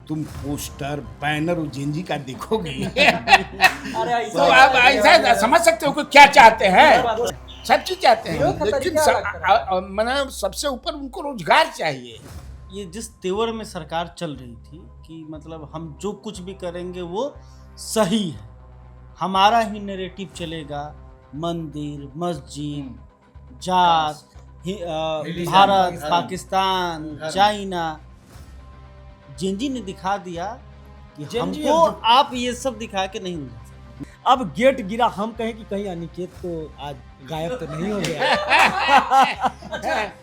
तुम poster banner Ujjain का देखोगे अरे तो आप ऐसा समझ सकते हो कि क्या चाहते हैं। सब चीज चाहते हैं, लेकिन मतलब सबसे ऊपर उनको रोजगार चाहिए। ये जिस तेवर में सरकार चल रही थी कि मतलब हम जो कुछ भी करेंगे वो सही है, हमारा ही नैरेटिव चलेगा, मंदिर मस्जिद जात भारत पाकिस्तान चाइना, जेंजी ने दिखा दिया कि हमको आप ये सब दिखा के नहीं उलझा सकते। अब गेट गिरा, हम कहें कि कहीं अनिकेत तो आज गायब तो नहीं हो गया।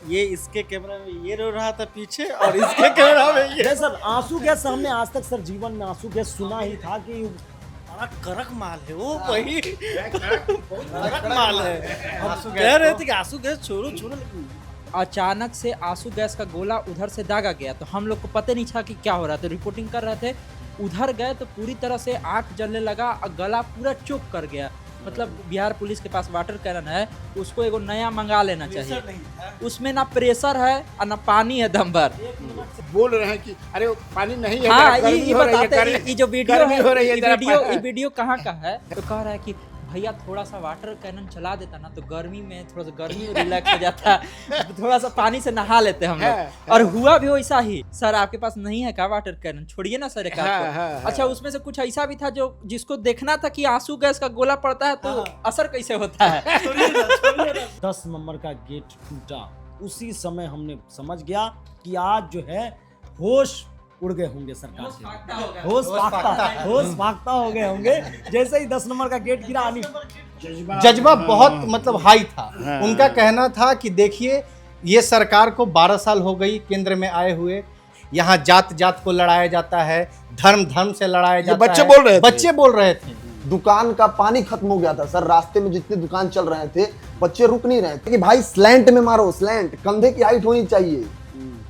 ये इसके कैमरा में ये रो रहा था पीछे और इसके कैमरा में ये। सर आंसू गैस हमने आज तक सर जीवन में आंसू गैस सुना ही था कि बड़ा कड़क माल है वो, वही कड़क माल है। हम कह रहे थे कि आंसू गैस छोड़ो छोड़ो, लेकिन अचानक से आंसू गैस का गोला उधर से दागा गया तो हम लोग को पता नहीं था कि क्या हो रहा था। रिपोर्टिंग कर रहे थे, उधर गए तो पूरी तरह से आंख जलने लगा और गला पूरा चुप कर गया। मतलब बिहार पुलिस के पास वाटर कैनन है, उसको एगो नया मंगा लेना चाहिए। उसमें ना प्रेशर है और ना पानी है दम भर। बोल रहे हैं कि अरे पानी नहीं है। हाँ, ये बताते ये जो वीडियो है, ये वीडियो कहाँ का है तो कह रहा है कि भैया थोड़ा सा वाटर कैनन चला देता ना तो गर्मी में थोड़ा सा गर्मी रिलैक्स हो जाता, थोड़ा सा पानी से नहा लेते हम लोग। और हुआ भी वैसा ही। सर आपके पास नहीं है क्या वाटर कैनन? छोड़िए ना सर एक आपको। अच्छा, उसमें से कुछ ऐसा भी था जो जिसको देखना था कि आंसू गैस का गोला पड़ता है तो असर कैसे होता है। 10 नंबर का गेट टूटा, उसी समय हमने समझ गया कि आज जो है होश उड़ गए होंगे सरकार के, होश फाख्ता हो गए होंगे जैसे ही 10 नंबर का गेट गिरा। जज्बा बहुत मतलब हाई था। उनका कहना था कि देखिए ये सरकार को 12 साल हो गई केंद्र में आए हुए, यहाँ जात जात को लड़ाया जाता है, धर्म धर्म से लड़ाया जाता है। बच्चे बोल रहे थे। दुकान का पानी खत्म हो गया था सर, रास्ते में जितने दुकान चल रहे थे बच्चे रुक नहीं रहे थे कि भाई स्लैंट में मारो, स्लैंट कंधे की हाइट होनी चाहिए,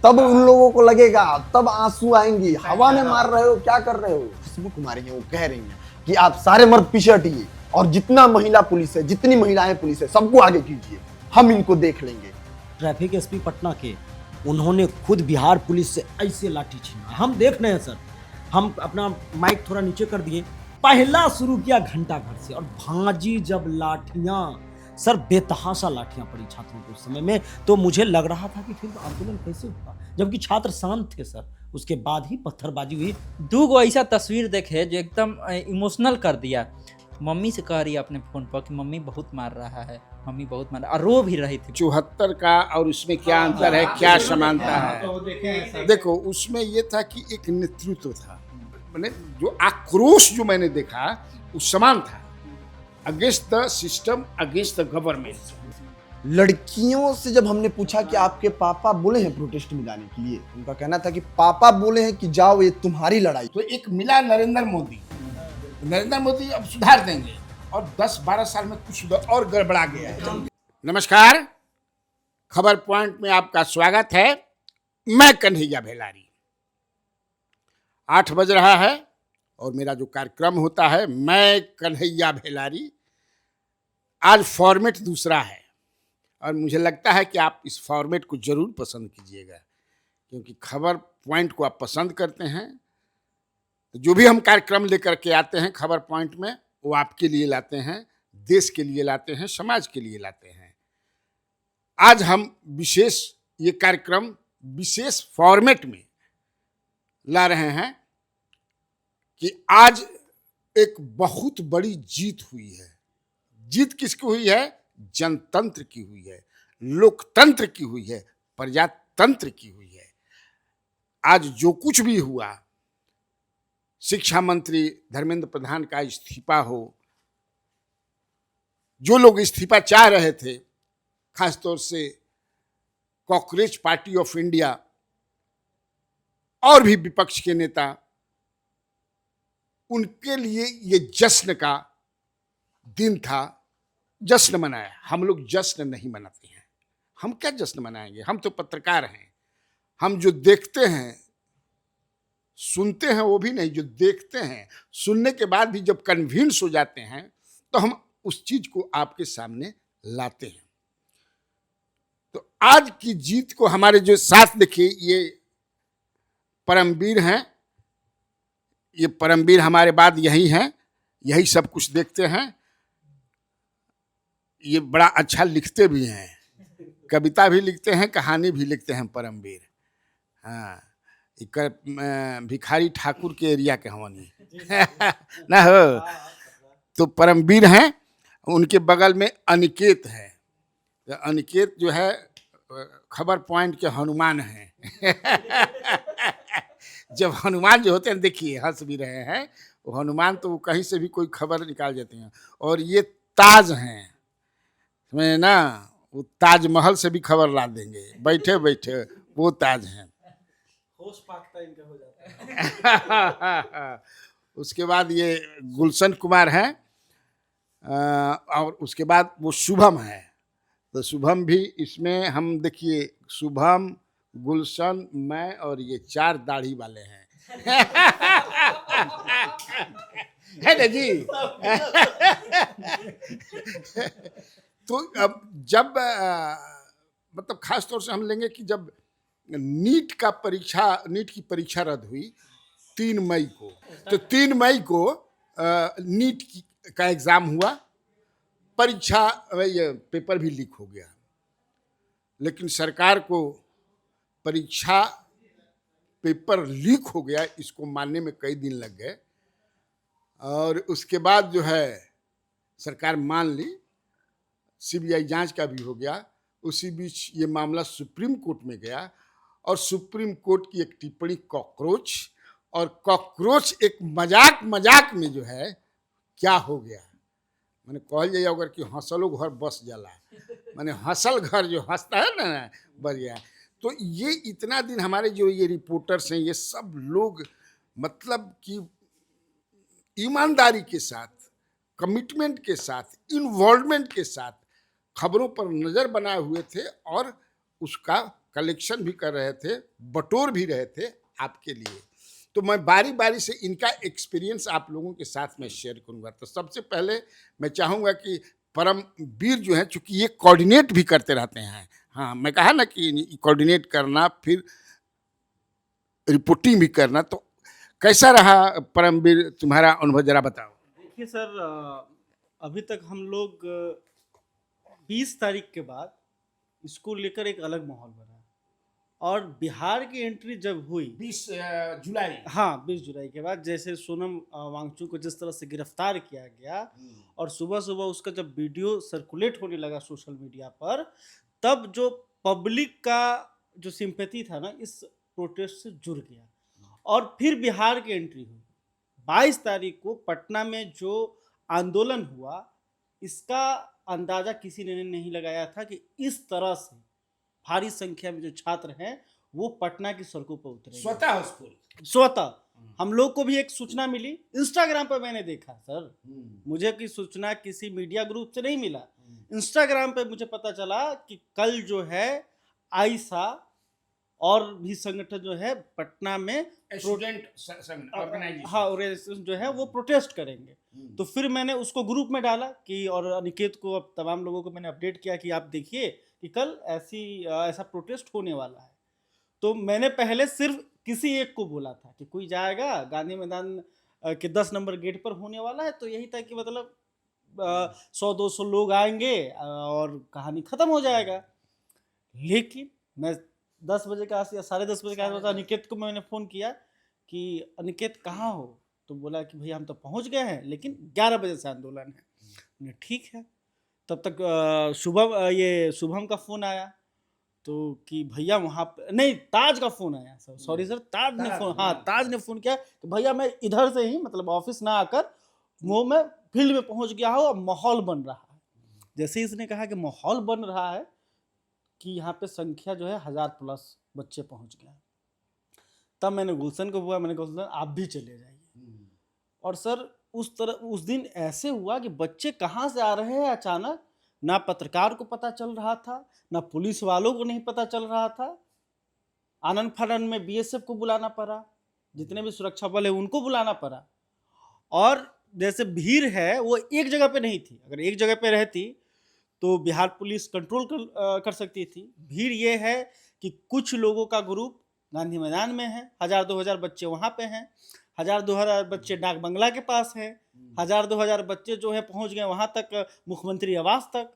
तब उन लोगों को लगेगा, तब आंसू आएंगी। हवा में मार रहे हो, क्या कर रहे हो? हसमुख कुमारी हैं, वो कह रही हैं कि आप सारे मर्द पीछे हटिए और जितना महिला पुलिस है, जितनी महिलाएं पुलिस है, सबको आगे कीजिए, हम इनको देख लेंगे। ट्रैफिक एसपी पटना के उन्होंने खुद बिहार पुलिस से ऐसे लाठी छीना, हम देख रहे हैं सर। हम अपना माइक थोड़ा नीचे कर दिए, पहला शुरू किया घंटा घर से और भाजी जब लाठियां, सर बेतहाशा लाठियां पड़ी छात्रों को उस समय में, तो मुझे लग रहा था कि फिर आंदोलन कैसे होगा, जबकि छात्र शांत थे सर। उसके बाद ही पत्थरबाजी हुई। दो ऐसा तस्वीर देखे जो एकदम इमोशनल कर दिया। मम्मी से कह रही है अपने फोन पर कि मम्मी बहुत मार रहा है, मम्मी बहुत मार, और रो भी रही थी। 74 का और उसमें क्या अंतर है, क्या समानता है? देखो उसमें ये था कि एक नेतृत्व था, मैंने जो आक्रोश जो मैंने देखा वो समान था, against the system, against the government. लड़कियों से जब हमने पूछा कि आपके पापा बोले हैं प्रोटेस्ट में जाने के लिए, उनका कहना था कि पापा बोले हैं कि जाओ, ये तुम्हारी लड़ाई। तो एक मिला नरेंद्र मोदी अब सुधार देंगे और 10-12 साल में कुछ और गड़बड़ा गया है। नमस्कार, खबर पॉइंट में आपका स्वागत है। मैं कन्हैया भेलारी। 8 बज रहा है और मेरा जो कार्यक्रम होता है मैं कन्हैया भेलारी, आज फॉर्मेट दूसरा है और मुझे लगता है कि आप इस फॉर्मेट को जरूर पसंद कीजिएगा, क्योंकि खबर पॉइंट को आप पसंद करते हैं तो जो भी हम कार्यक्रम लेकर के आते हैं खबर पॉइंट में, वो आपके लिए लाते हैं, देश के लिए लाते हैं, समाज के लिए लाते हैं। आज हम विशेष ये कार्यक्रम विशेष फॉर्मेट में ला रहे हैं कि आज एक बहुत बड़ी जीत हुई है। जीत किसकी हुई है? जनतंत्र की हुई है, लोकतंत्र की हुई है, प्रजातंत्र की हुई है। आज जो कुछ भी हुआ, शिक्षा मंत्री धर्मेंद्र प्रधान का इस्तीफा हो, जो लोग इस्तीफा चाह रहे थे, खासतौर से कॉकरोच पार्टी ऑफ इंडिया और भी विपक्ष के नेता, उनके लिए ये जश्न का दिन था, जश्न मनाया। हम लोग जश्न नहीं मनाते हैं। हम क्या जश्न मनाएंगे? हम तो पत्रकार हैं। हम जो देखते हैं सुनते हैं वो भी नहीं, जो देखते हैं सुनने के बाद भी जब कन्विंस हो जाते हैं तो हम उस चीज को आपके सामने लाते हैं। तो आज की जीत को हमारे जो साथ देखिए, ये परमवीर हैं ये परमवीर हमारे बाद यही हैं, यही सब कुछ देखते हैं। ये बड़ा अच्छा लिखते भी हैं, कविता भी लिखते हैं, कहानी भी लिखते हैं परमवीर। हाँ, भिखारी ठाकुर के एरिया के हवनी ना हो। तो परमवीर हैं, उनके बगल में अनिकेत है। तो अनिकेत जो है खबर पॉइंट के हनुमान हैं। जब हनुमान जो होते हैं, देखिए हंस भी रहे हैं, वो हनुमान तो वो कहीं से भी कोई खबर निकाल देते हैं। और ये ताज हैं, समझे ना, वो ताजमहल से भी खबर ला देंगे बैठे बैठे, वो ताज हैं। होश पाकता इनका हो जाता है। उसके बाद ये गुलशन कुमार हैं, और उसके बाद वो शुभम है। तो शुभम भी इसमें, हम देखिए शुभम, गुलशन, मैं और ये 4 दाढ़ी वाले हैं। है ना जी। तो अब जब मतलब खास तौर से हम लेंगे कि जब नीट की परीक्षा रद्द हुई 3 मई को, तो 3 मई को नीट का एग्जाम हुआ, परीक्षा ये पेपर भी लीक हो गया। लेकिन सरकार को परीक्षा पेपर लीक हो गया इसको मानने में कई दिन लग गए, और उसके बाद जो है सरकार मान ली, सीबीआई जांच का भी हो गया। उसी बीच ये मामला सुप्रीम कोर्ट में गया, और सुप्रीम कोर्ट की एक टिप्पणी कॉकरोच, और कॉकरोच एक मजाक में जो है क्या हो गया, मैंने कहल जाइए अगर कि हंसलो घर बस जाला, माने हंसल घर जो हंसता है ना बस गया। तो ये इतना दिन हमारे जो ये रिपोर्टर्स हैं, ये सब लोग मतलब कि ईमानदारी के साथ, कमिटमेंट के साथ, इन्वॉल्वमेंट के साथ खबरों पर नज़र बनाए हुए थे, और उसका कलेक्शन भी कर रहे थे, बटोर भी रहे थे आपके लिए। तो मैं बारी बारी से इनका एक्सपीरियंस आप लोगों के साथ में शेयर करूंगा। तो सबसे पहले मैं चाहूँगा कि परमवीर जो है, चूँकि ये कोऑर्डिनेट भी करते रहते हैं, हाँ मैं कहा ना कि कोऑर्डिनेट करना फिर रिपोर्टिंग भी करना, तो कैसा रहा परमवीर तुम्हारा अनुभव, जरा बताओ। देखिए सर, अभी तक हम लोग 20 तारीख के बाद इसको लेकर एक अलग माहौल बना, और बिहार की एंट्री जब हुई 20 जुलाई, हाँ 20 जुलाई के बाद, जैसे सोनम वांगचुक को जिस तरह से गिरफ्तार किया गया, और सुबह सुबह उसका जब वीडियो सर्कुलेट होने लगा सोशल मीडिया पर, तब जो पब्लिक का जो सिंपैथी था ना इस प्रोटेस्ट से जुड़ गया, और फिर बिहार की एंट्री हुई। 22 तारीख को पटना में जो आंदोलन हुआ, इसका अंदाजा किसी ने नहीं लगाया था कि इस तरह से भारी संख्या में जो छात्र हैं वो पटना की सड़कों पर उतरे स्वतः। हम लोग को भी एक सूचना मिली, इंस्टाग्राम पर मैंने देखा सर, मुझे की सूचना किसी मीडिया ग्रुप से नहीं मिला, इंस्टाग्राम पे मुझे पता चला कि कल जो है आईसा और भी संगठन जो है पटना में स्टूडेंट ऑर्गेनाइजेशन, हाँ ऑर्गेनाइजेशन जो है वो प्रोटेस्ट करेंगे। तो फिर मैंने उसको ग्रुप में डाला कि, और अनिकेत को, अब तमाम लोगों को मैंने अपडेट किया कि आप देखिए कि कल ऐसा प्रोटेस्ट होने वाला है। तो मैंने पहले सिर्फ किसी एक को बोला था कि कोई जाएगा, गांधी मैदान के 10 नंबर गेट पर होने वाला है, तो यही था कि मतलब 100-200 लोग आएंगे और कहानी खत्म हो जाएगा। लेकिन मैं 10 बजे का या 10:30 बजे का अनिकेत को मैंने फ़ोन किया कि अनिकेत कहाँ हो, तो बोला कि भैया हम तो पहुँच गए हैं, लेकिन 11 बजे से आंदोलन है। मैंने ठीक है। तब तक शुभम का फ़ोन आया, तो कि भैया वहाँ पे नहीं, ताज का फ़ोन आया सर, सॉरी सर, ताज ने फ़ोन किया कि भैया मैं इधर से ही, मतलब ऑफिस ना आकर वो मैं फील्ड में पहुँच गया हूँ और माहौल बन रहा है। जैसे इसने कहा कि माहौल बन रहा है कि यहाँ पे संख्या जो है 1000+ बच्चे पहुँच गए, तब मैंने गुलशन को बोला, मैंने गुलशन आप भी चले जाइए। और सर उस दिन ऐसे हुआ कि बच्चे कहाँ से आ रहे हैं अचानक, ना पत्रकार को पता चल रहा था, ना पुलिस वालों को नहीं पता चल रहा था। आनन फानन में बीएसएफ को बुलाना पड़ा, जितने भी सुरक्षा बल है उनको बुलाना पड़ा। और जैसे भीड़ है वो एक जगह पे नहीं थी, अगर एक जगह पे रहती तो बिहार पुलिस कंट्रोल कर सकती थी। भीड़ ये है कि कुछ लोगों का ग्रुप गांधी मैदान में है, 1000-2000 बच्चे वहाँ पे हैं, हजार 2000 बच्चे डाक बंगला के पास हैं, 1000-2000 बच्चे जो है पहुंच गए वहां तक, मुख्यमंत्री आवास तक,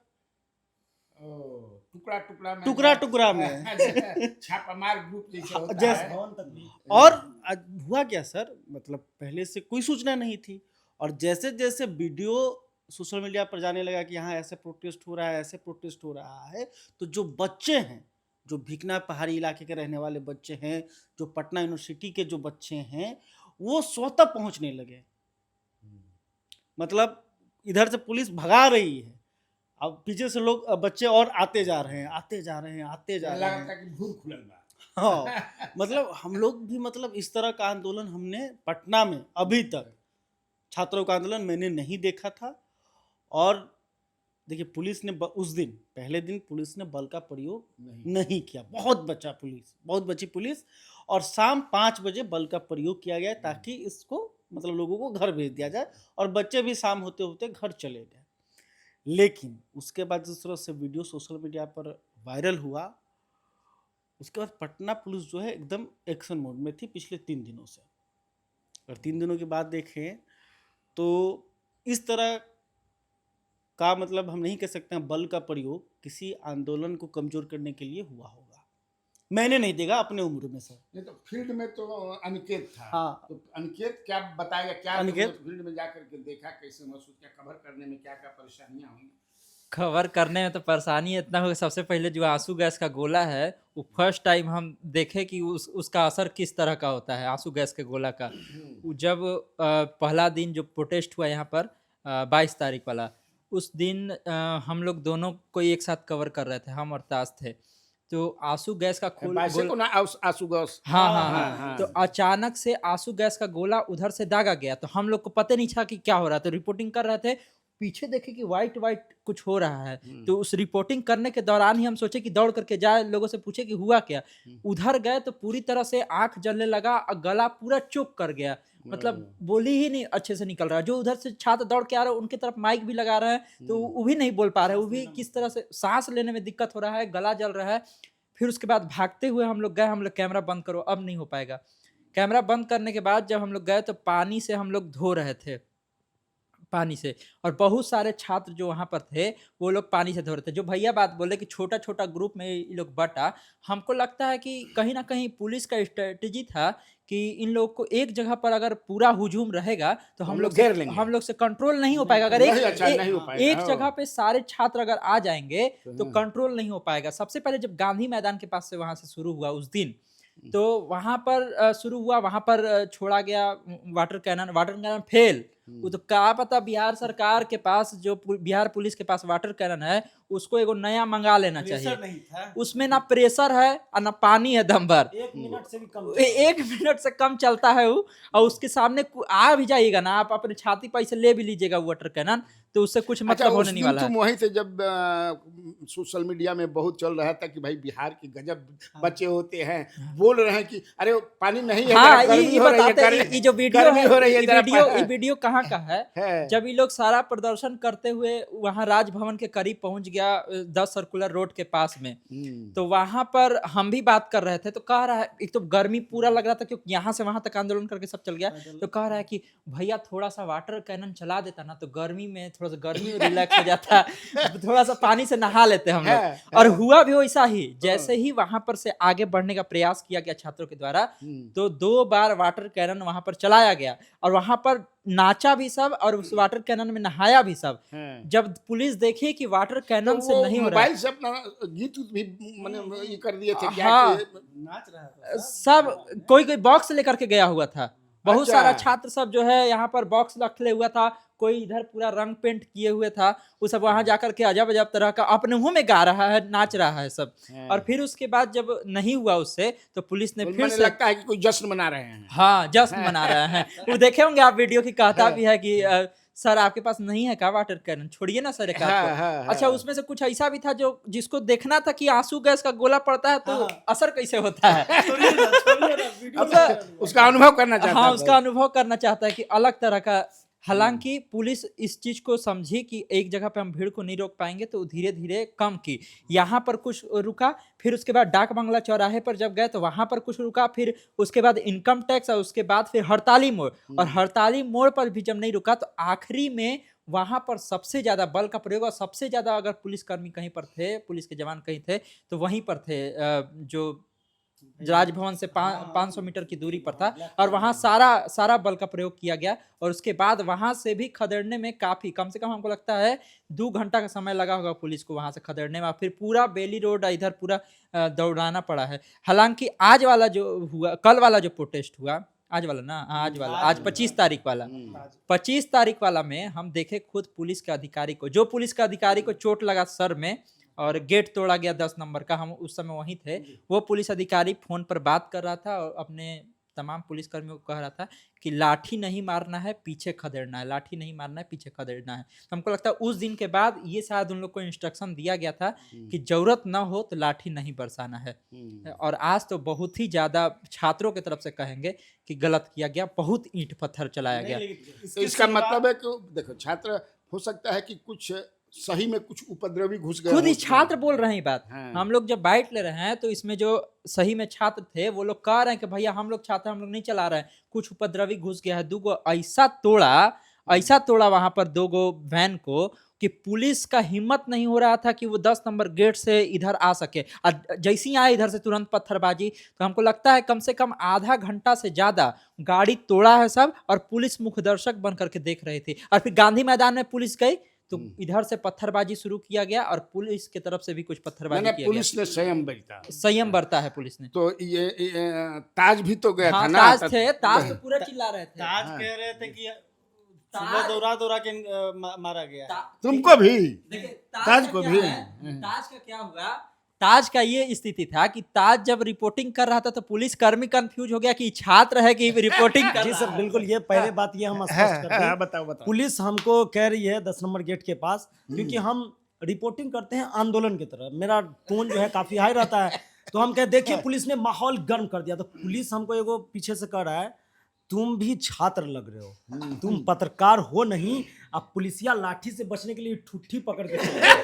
टुकड़ा टुकड़ा में टुकड़ा टुकड़ा में छापामार ग्रुप जैसे होता जैसे- है। और हुआ क्या सर, मतलब पहले से कोई सूचना नहीं थी, और जैसे जैसे वीडियो सोशल मीडिया पर जाने लगा कि यहाँ ऐसे प्रोटेस्ट हो रहा है, ऐसे प्रोटेस्ट हो रहा है, तो जो बच्चे हैं, जो भिकना पहाड़ी इलाके के रहने वाले बच्चे हैं, जो पटना यूनिवर्सिटी के जो बच्चे हैं, वो स्वतः पहुंचने लगे। मतलब इधर से पुलिस भगा रही है, अब पीछे से लोग बच्चे और आते जा रहे हैं, आते जा रहे हैं, आते जा रहे हैं। लगता कि भूल खुलल बा। हाँ, मतलब हम लोग भी, मतलब इस तरह का आंदोलन हमने पटना में अभी तक, छात्रों का आंदोलन मैंने नहीं देखा था। और देखिए पुलिस ने उस दिन, पहले दिन पुलिस ने बल का प्रयोग नहीं किया, बहुत बची पुलिस, और शाम 5 बजे बल का प्रयोग किया गया ताकि इसको, मतलब लोगों को घर भेज दिया जाए, और बच्चे भी शाम होते होते घर चले गए। लेकिन उसके बाद जिस तरह से वीडियो सोशल मीडिया पर वायरल हुआ, उसके बाद पटना पुलिस जो है एकदम एक्शन मोड में थी पिछले 3 दिनों से। और 3 दिनों के बाद देखें तो इस तरह का, मतलब हम नहीं कह सकते हैं बल का प्रयोग किसी आंदोलन को कमजोर करने के लिए हुआ होगा। मैंने नहीं देखा अपने उम्र में सर। नहीं तो फील्ड में तो अनिकेत था। हाँ। तो अनिकेत क्या बताएगा, क्या अनिकेत? तुमने फील्ड में जाकर के देखा, कैसे महसूस किया, कवर करने में क्या क्या परेशानियां हुई? कवर करने में तो परेशानी इतना होगा, सबसे पहले जो आंसू गैस का गोला है, वो फर्स्ट टाइम हम देखे कि उसका असर किस तरह का होता है, आंसू गैस के गोला का। वो जब पहला दिन जो प्रोटेस्ट हुआ यहाँ पर 22 तारीख वाला, उस दिन हम लोग दोनों को एक साथ कवर कर रहे थे, हम और ताज थे। तो आंसू गैस का वैसे को ना आंसू गैस। हाँ। तो अचानक से आंसू गैस का गोला उधर से दागा गया, तो हम लोग को पता नहीं था कि क्या हो रहा है, तो रिपोर्टिंग कर रहे थे, पीछे देखे कि वाइट कुछ हो रहा है। तो उस रिपोर्टिंग करने के दौरान ही हम सोचे कि दौड़ करके जाए, लोगों से पूछे कि हुआ क्या। उधर गए तो पूरी तरह से आंख जलने लगा और गला पूरा चुप कर गया, मतलब बोली ही नहीं अच्छे से निकल रहा है। जो उधर से छात्र दौड़ के आ रहे हैं उनकी तरफ माइक भी लगा रहे हैं, तो वो भी नहीं बोल पा रहे, वो भी किस तरह से सांस लेने में दिक्कत हो रहा है, गला जल रहा है। फिर उसके बाद भागते हुए हम लोग गए, हम लोग कैमरा बंद करो, अब नहीं हो पाएगा। कैमरा बंद करने के बाद जब हम लोग गए तो पानी से हम लोग धो रहे थे, पानी से, और बहुत सारे छात्र जो वहाँ पर थे वो लोग पानी से धो रहे थे। जो भैया बात बोले कि छोटा छोटा ग्रुप में ये लोग बटा, हमको लगता है कि कहीं ना कहीं पुलिस का स्ट्रेटेजी था कि इन लोग को एक जगह पर अगर पूरा हुजूम रहेगा तो हम लोग से कंट्रोल नहीं हो पाएगा। अगर एक जगह पे सारे छात्र अगर आ जाएंगे तो कंट्रोल नहीं हो पाएगा। सबसे पहले जब गांधी मैदान के पास से वहां से शुरू हुआ उस दिन, तो वहां पर शुरू हुआ, वहां पर छोड़ा गया वाटर कैनन फेल। वो तो क्या पता बिहार सरकार के पास, जो बिहार पुलिस के पास वाटर कैनन है, उसको एगो नया मंगा लेना चाहिए। नहीं था। उसमें ना प्रेशर है और ना पानी है दम भर, 1 मिनट से भी कम 1 मिनट से कम चलता है वो। और उसके सामने आ भी जाइएगा ना, आप अपने छाती पर से ले भी लीजिएगा वाटर कैनन, तो उससे कुछ मतलब होने नहीं वाला है। तुम वहीं थे जब सोशल मीडिया में बहुत चल रहा था कि भाई बिहार के गजब बच्चे होते हैं, बोल रहे हैं कि अरे पानी नहीं है, हाँ, गर्मी हो रही है, ये जो वीडियो गर्मी है, हो रही है, ये वीडियो कहाँ का है? जब ये लोग सारा प्रदर्शन करते हुए वहां राजभवन के करीब पहुंच गया, 10 सर्कुलर रोड के पास में, तो वहां पर हम भी बात कर रहे थे। तो कह रहा है, एक तो गर्मी पूरा लग रहा था क्योंकि यहाँ से वहां तक आंदोलन करके सब चल गया, तो कह रहा है कि भैया थोड़ा सा वाटर कैनन चला देता ना, तो गर्मी में थोड़ा सा गर्मी रिलैक्स हो जाता, थोड़ा सा पानी से नहा लेते हम लोग। और हुआ भी वैसा ही। जैसे ही वहां पर से आगे बढ़ने का प्रयास किया गया छात्रों के द्वारा, तो 2 बार वाटर कैनन वहां पर चलाया गया, और वहां पर नाचा भी सब और उस वाटर कैनन में नहाया भी सब। जब पुलिस देखी कि वाटर कैनन तो से नहीं हो रहा है, मोबाइल से अपना गीत भी माने ये कर दिए थे क्या? हाँ, नाच रहा था सब कोई बॉक्स लेकर के गया हुआ था। बहुत अच्छा। सारा छात्र सब जो है यहाँ पर बॉक्स रखे हुआ था, कोई इधर पूरा रंग पेंट किए हुए था, वो सब वहां जाकर के अजब अजब तरह का अपने मुंह में गा रहा है, नाच रहा है सब। और फिर उसके बाद जब नहीं हुआ उससे, तो पुलिस ने फिर से, लगता है कि कोई जश्न मना रहे हैं। हाँ, जश्न मना रहे हैं। वो देखे होंगे आप वीडियो की, कहता भी है कि सर आपके पास नहीं है क्या वाटर कैनन, छोड़िए ना सर एक आपको। अच्छा, उसमें से कुछ ऐसा भी था जो जिसको देखना था कि आंसू गैस का गोला पड़ता है तो असर कैसे होता है, उसका अनुभव करना चाहता है। हाँ, उसका अनुभव करना चाहता है कि अलग तरह का हालांकि पुलिस इस चीज को समझी कि एक जगह पे हम भीड़ को नहीं रोक पाएंगे, तो धीरे धीरे कम की। यहाँ पर कुछ रुका, फिर उसके बाद डाक बंगला चौराहे पर जब गए तो वहां पर कुछ रुका, फिर उसके बाद इनकम टैक्स, और उसके बाद फिर हड़ताली मोड़, और हड़ताली मोड़ पर भी जब नहीं रुका तो आखिरी में वहां पर सबसे ज्यादा बल का प्रयोग, और सबसे ज्यादा अगर पुलिसकर्मी कहीं पर थे, पुलिस के जवान कहीं थे तो वहीं पर थे, जो राजभवन से 500 मीटर की दूरी पर था, और वहां सारा बल का प्रयोग किया गया। और उसके बाद वहां से भी खदेड़ने में काफी, कम से कम हमको लगता है 2 घंटा का समय लगा होगा पुलिस को वहां से खदेड़ने में, फिर पूरा बेली रोड इधर पूरा दौड़ाना पड़ा है। हालांकि आज वाला जो हुआ, कल वाला जो प्रोटेस्ट हुआ, आज वाला ना, आज 25 तारीख वाला, 25 तारीख वाला में हम देखे खुद पुलिस के अधिकारी को, जो पुलिस के अधिकारी को चोट लगा सर में और गेट तोड़ा गया 10 नंबर का, हम उस समय वहीं थे, वो पुलिस अधिकारी फोन पर बात कर रहा था और अपने तमाम पुलिसकर्मियों को कह रहा था कि लाठी नहीं मारना है, पीछे खदेड़ना है, लाठी नहीं मारना है, पीछे खदेड़ना है। तो हमको लगता है उस दिन के बाद ये शायद उन लोग को इंस्ट्रक्शन दिया गया था कि जरूरत ना हो तो लाठी नहीं बरसाना है। और आज तो बहुत ही ज्यादा छात्रों की तरफ से कहेंगे कि गलत किया गया, बहुत ईंट पत्थर चलाया गया। तो इसका मतलब है कि देखो, छात्र हो सकता है कि कुछ सही में कुछ उपद्रवी घुस गए, खुद ही हों। छात्र बोल रहे हैं ये बात। हाँ। हम लोग जब बाइट ले रहे हैं तो इसमें जो सही में छात्र थे वो लोग कह रहे हैं कि भैया हम लोग छात्र, हम लोग नहीं चला रहे हैं, कुछ उपद्रवी घुस गया है। 2 गो ऐसा तोड़ा वहां पर 2 गो वैन को कि पुलिस का हिम्मत नहीं हो रहा था कि वो 10 नंबर गेट से इधर आ सके। और जैसे ही आए इधर से तुरंत पत्थरबाजी, तो हमको लगता है कम से कम आधा घंटा से ज्यादा गाड़ी तोड़ा है सब, और पुलिस मुखदर्शक बन करके देख रही थी। और फिर गांधी मैदान में पुलिस गई तो इधर से पत्थरबाजी शुरू किया गया, और पुलिस की तरफ से भी कुछ पत्थरबाजी मैंने किया पुलिस ने संयम बरता है पुलिस ने। तो ये ताज भी तो गया था हाँ, ना, ताज तो पूरा चिल्ला रहे थे। ताज कह रहे थे कि सुबह दौड़ा के मारा गया है। तुमको भी, देखिए, ताज का को क्या भी। है, ताज का क्या हुआ, ताज का ये स्थिति था कि ताज जब रिपोर्टिंग कर रहा था तो पुलिस कर्मी कंफ्यूज हो गया कि छात्र है कि रिपोर्टिंग कर जी रहा सर, है। बिल्कुल, ये पहले बात ये हम स्पष्ट करते हैं। बताओ। पुलिस हमको कह रही है 10 नंबर गेट के पास, क्योंकि हम रिपोर्टिंग करते हैं आंदोलन की तरह, मेरा टोन जो है काफी हाई रहता है, तो हम कह देखिए पुलिस ने माहौल गर्म कर दिया। तो पुलिस हमको एगो पीछे से कह रहा है, तुम भी छात्र लग रहे हो, तुम पत्रकार हो नहीं, अब पुलिसिया लाठी से बचने के लिए ठुट्ठी पकड़ के चले।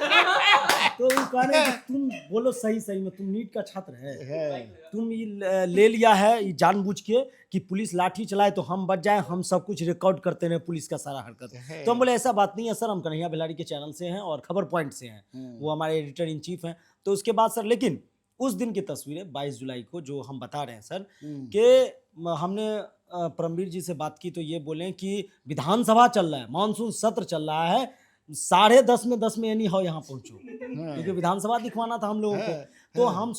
तो वो कह रहे हैं कि तुम बोलो सही में, तुम नीट का छात्र है, तुम ये ले लिया है ये जानबूझ के कि पुलिस लाठी चलाए तो हम बच जाए, हम सब कुछ रिकॉर्ड करते रहे पुलिस का सारा हरकत। तो हम बोले ऐसा बात नहीं है सर, हम कन्हैया बिलारी के चैनल से हैं और खबर पॉइंट से हैं, वो हमारे एडिटर इन चीफ हैं। तो उसके बाद सर, लेकिन उस दिन की तस्वीरें 22 जुलाई को जो हम बता रहे हैं सर, कि हमने परमवीर जी से बात की तो ये बोले कि विधानसभा चल रहा है, मानसून सत्र चल रहा है, 10:30 में 10 में एनी हो यहाँ पहुंचो, क्योंकि विधानसभा दिखवाना था हम लोगों को। तो हम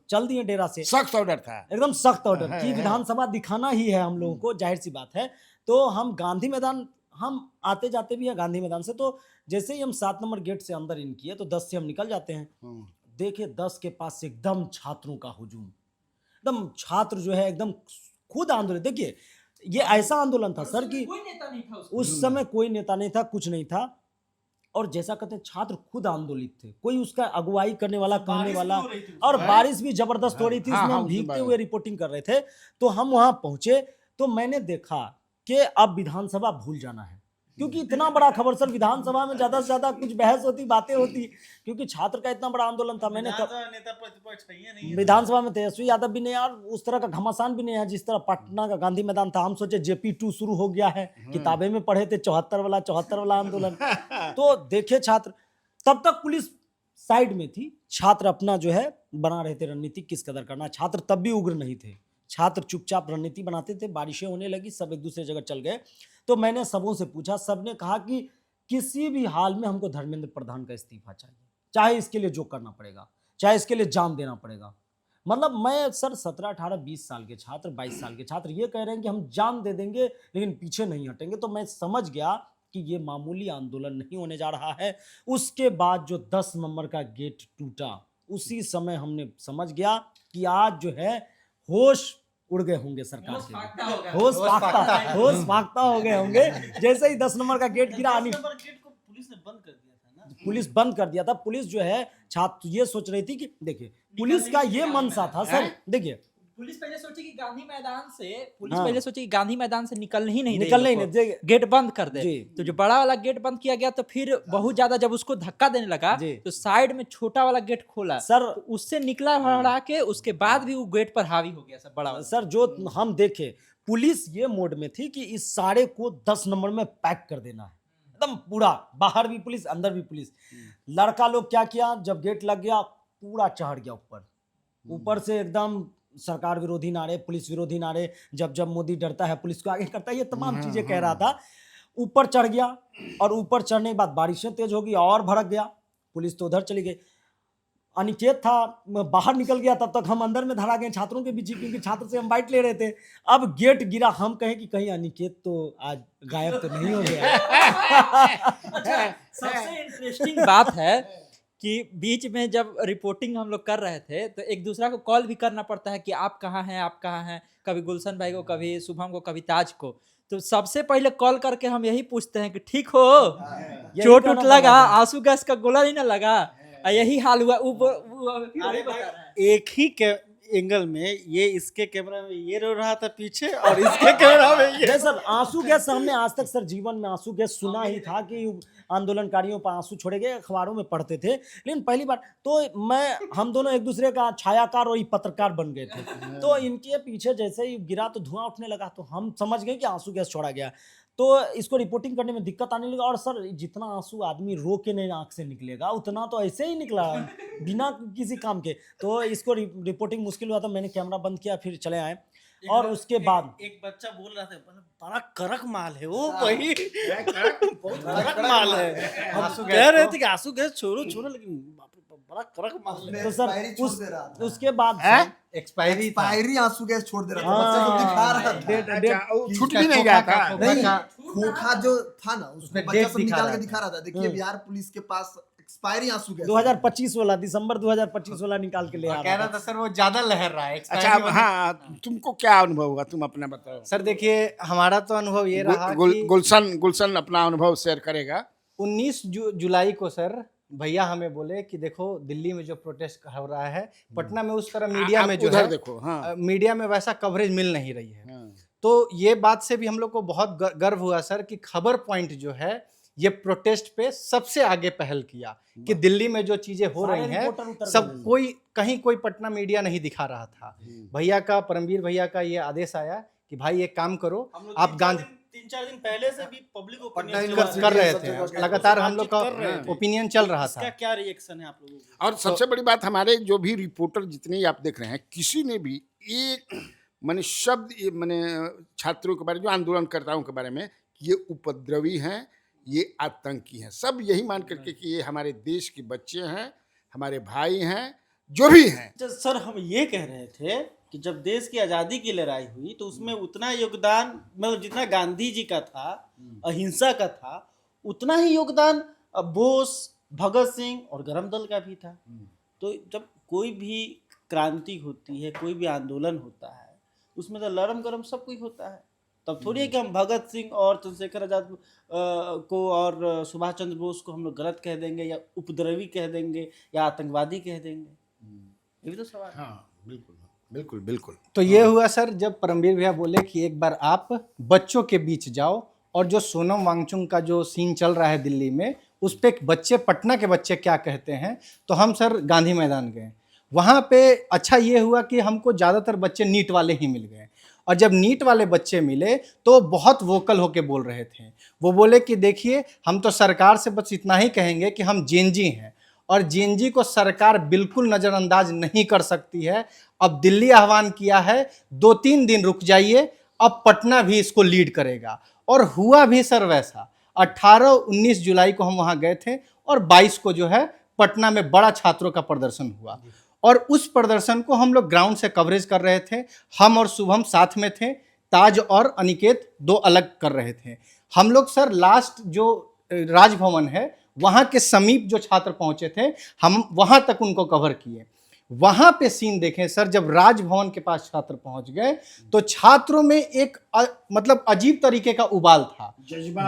चल दिए डेरा से, सख्त ऑर्डर था, एकदम सख्त ऑर्डर कि विधानसभा दिखाना ही है हम लोगों को, जाहिर सी बात है। तो हम गांधी मैदान, हम आते जाते भी हैं गांधी मैदान से, तो जैसे ही हम 7 नंबर गेट से अंदर इन किए तो 10 से हम निकल जाते हैं। देखिए 10 के पास से एकदम छात्रों का हुजूम, एकदम छात्र जो है एकदम खुद आंदोलन। देखिए ये ऐसा आंदोलन था सर कि कोई नेता नहीं था उस समय, कोई नेता नहीं था, कुछ नहीं था, और जैसा कहते हैं छात्र खुद आंदोलित थे, कोई उसका अगुवाई करने वाला, कहने वाला, और बारिश भी जबरदस्त हो रही थी, उसमें हम भीगते हुए रिपोर्टिंग कर रहे थे। तो हम वहां पहुंचे तो मैंने देखा कि अब विधानसभा भूल जाना है, क्योंकि इतना बड़ा खबर सर, विधानसभा में ज्यादा से ज्यादा कुछ बहस होती, बातें होती, क्योंकि छात्र का इतना बड़ा आंदोलन था। मैंने नेता प्रतिपक्ष नहीं है। विधानसभा में तेजस्वी यादव भी नहीं, और उस तरह का घमासान भी नहीं है जिस तरह पटना का गांधी मैदान था। हम सोचे JP2 शुरू हो गया है, किताबें में पढ़े थे 74 वाला आंदोलन। तो देखे छात्र, तब तक पुलिस साइड में थी, छात्र अपना जो है बना रहे थे रणनीति किस कदर करना। छात्र तब भी उग्र नहीं थे, छात्र चुपचाप रणनीति बनाते थे। बारिशें होने लगी, सब एक दूसरे जगह चल गए। तो मैंने सबों से पूछा, सबने कहा कि किसी भी हाल में हमको धर्मेंद्र प्रधान का इस्तीफा चाहिए, चाहे इसके लिए जो करना पड़ेगा, चाहे इसके लिए जान देना पड़ेगा। मतलब मैं सर 17, 18, 20 साल के छात्र, 22 साल के छात्र ये कह रहे हैं कि हम जान दे देंगे लेकिन पीछे नहीं हटेंगे। तो मैं समझ गया कि ये मामूली आंदोलन नहीं होने जा रहा है। उसके बाद जो 10 नंबर का गेट टूटा, उसी समय हमने समझ गया कि आज जो है होश उड़ गए होंगे सरकार के, होश फाख्ता हो गए होंगे। जैसे ही 10 नंबर का गेट गिरा, गेट को पुलिस ने बंद कर दिया था ना, पुलिस बंद कर दिया था। पुलिस जो है, छात्र ये सोच रही थी कि देखिए पुलिस का ये मनसा था सर, देखिए पुलिस पहले सोची कि गांधी मैदान से निकलने ही नहीं देगी निकलने ही लोगों नहीं को। गेट बंद कर दे। जी। तो जो बड़ा वाला गेट बंद किया गया तो फिर बहुत ज्यादा जब उसको धक्का देने लगा जी। तो साइड में छोटा वाला गेट खोला सर तो उससे निकला हड़ा के उसके बाद भी वो गेट पर हावी हो गया सब बड़ा वाला। सर जो हम देखे पुलिस ये मोड में थी कि इस सारे को 10 नंबर में पैक कर देना है एकदम पूरा, बाहर भी पुलिस अंदर भी पुलिस। लड़का लोग क्या किया, जब गेट लग गया पूरा चढ़ गया ऊपर से एकदम सरकार विरोधी नारे, पुलिस विरोधी नारे, जब जब मोदी डरता है पुलिस को आगे करता है, ये तमाम चीजें कह रहा था। ऊपर चढ़ गया और ऊपर चढ़ने के बाद बारिशें तेज हो गई और भड़क गया, पुलिस तो उधर चली गई। अनिकेत था बाहर निकल गया, तब तक हम अंदर में धरा गए छात्रों के बीच ही, क्योंकि छात्र से हम बाइट ले रहे थे। अब गेट गिरा, हम कहें कि कहीं अनिकेत तो आज गायब तो नहीं हो गया। सबसे इंटरेस्टिंग बात है कि बीच में जब रिपोर्टिंग हम लोग कर रहे थे तो एक दूसरा को कॉल भी करना पड़ता है कि आप कहाँ हैं, कभी गुलशन भाई को, कभी शुभम को, कभी ताज को। तो सबसे पहले कॉल करके हम यही पूछते हैं कि ठीक हो, चोट उठ लगा, आंसू गैस का गोला नहीं ना लगा, यही हाल हुआ। एक ही एंगल में ये इसके कैमरा में ये रो रहा था पीछे और इसके कैमरा में ये। सर आंसू गैस हमने आज तक सर जीवन में आंसू गैस सुना ही था कि आंदोलनकारियों पर आंसू छोड़े गए, अखबारों में पढ़ते थे, लेकिन पहली बार तो हम दोनों एक दूसरे का छायाकार और पत्रकार बन गए थे। तो इनके पीछे जैसे ही गिरा तो धुआं उठने लगा, तो हम समझ गए कि आंसू गैस छोड़ा गया। तो इसको रिपोर्टिंग करने में दिक्कत आने लगा। और सर जितना आंसू आदमी रो के नहीं आंख से निकलेगा उतना तो ऐसे ही निकला बिना किसी काम के। तो इसको रिपोर्टिंग मुश्किल हुआ था, मैंने कैमरा बंद किया, फिर चले आए। और उसके बाद एक बच्चा बोल रहा था बड़ा कड़क माल है वो, वही बहुत कड़क माल है। हम कह रहे थे कि आंसू गैस छोड़ो, लेकिन बाप रे बाप, बड़ा कड़क माल है। तो सर उसके बाद एक्सपायरी आंसू गैस छोड़ दे रहा था, बच्चे को दिखा रहा था। छूट भी नहीं गया था। नहीं, खोखा जो था ना उसमें बच्चा सब दिखा निकाल रहा के दिखा रहा था। देखिए बिहार पुलिस के पास एक्सपायरी आंसू गैस 2025 वाला, दिसंबर 2025 वाला निकाल के ले आ कह रहा रहा था सर वो ज्यादा लहर रहा है। अच्छा हाँ, तुमको क्या अनुभव हुआ, तुम अपना बताओ। सर देखिए हमारा तो अनुभव ये रहा कि गुलशन अपना अनुभव शेयर करेगा। 19 जुलाई को सर भैया हमें बोले कि देखो दिल्ली में जो प्रोटेस्ट हो रहा है, पटना में उस तरह मीडिया में जो है देखो, हाँ। मीडिया में वैसा कवरेज मिल नहीं रही है। तो ये बात से भी हम लोग को बहुत गर्व हुआ सर कि खबर पॉइंट जो है ये प्रोटेस्ट पे सबसे आगे पहल किया कि दिल्ली में जो चीजें हो रही हैं सब कहीं कोई पटना मीडिया नहीं दिखा रहा था। भैया का, परमवीर भैया का ये आदेश आया कि भाई एक काम करो, आप गांधी 3-4 दिन पहले से भी पब्लिक ओपिनियन कर रहे थे, लगातार हम लोग का ओपिनियन चल रहा था। क्या रिएक्शन है आप लोगों का? और सबसे बड़ी बात, हमारे जो भी रिपोर्टर जितने ही आप देख रहे हैं, किसी ने भी एक माने शब्द माने छात्रों के बारे में, जो आंदोलनकर्ताओं के बारे में, ये उपद्रवी हैं, ये आतंकी हैं, सब यही मान करके कि ये हमारे देश के बच्चे हैं, हमारे भाई हैं, जो भी हैं। सर हम ये कह रहे थे कि जब देश की आज़ादी की लड़ाई हुई तो उसमें उतना योगदान, मतलब जितना गांधी जी का था, अहिंसा का था, उतना ही योगदान बोस, भगत सिंह और गरम दल का भी था। तो जब कोई भी क्रांति होती है, कोई भी आंदोलन होता है, उसमें तो लरम गरम सब कुछ होता है। तब थोड़ी है कि हम भगत सिंह और चंद्रशेखर आजाद को और सुभाष चंद्र बोस को हम लोग गलत कह देंगे, या उपद्रवी कह देंगे, या आतंकवादी कह देंगे। ये भी तो सवाल है। हाँ, बिल्कुल बिल्कुल बिल्कुल। तो ये हुआ सर जब परमवीर भैया बोले कि एक बार आप बच्चों के बीच जाओ, और जो सोनम वांगचुक का जो सीन चल रहा है दिल्ली में, उस पे बच्चे, पटना के बच्चे क्या कहते हैं। तो हम सर गांधी मैदान गए। वहाँ पे अच्छा ये हुआ कि हमको ज़्यादातर बच्चे नीट वाले ही मिल गए, और जब नीट वाले बच्चे मिले तो बहुत वोकल होके बोल रहे थे। वो बोले कि देखिए हम तो सरकार से बस इतना ही कहेंगे कि हम जेनजी हैं, और जेनजी को सरकार बिल्कुल नज़रअंदाज नहीं कर सकती है। अब दिल्ली आह्वान किया है, 2-3 दिन रुक जाइए, अब पटना भी इसको लीड करेगा। और हुआ भी सर वैसा। 18-19 जुलाई को हम वहाँ गए थे, और 22 को जो है पटना में बड़ा छात्रों का प्रदर्शन हुआ, और उस प्रदर्शन को हम लोग ग्राउंड से कवरेज कर रहे थे। हम और शुभम साथ में थे, ताज और अनिकेत 2 अलग कर रहे थे। हम लोग सर लास्ट जो राजभवन है वहाँ के समीप जो छात्र पहुँचे थे, हम वहाँ तक उनको कवर किए। वहाँ पे सीन देखें सर, जब राजभवन के पास छात्र पहुँच गए तो छात्रों में एक मतलब अजीब तरीके का उबाल था,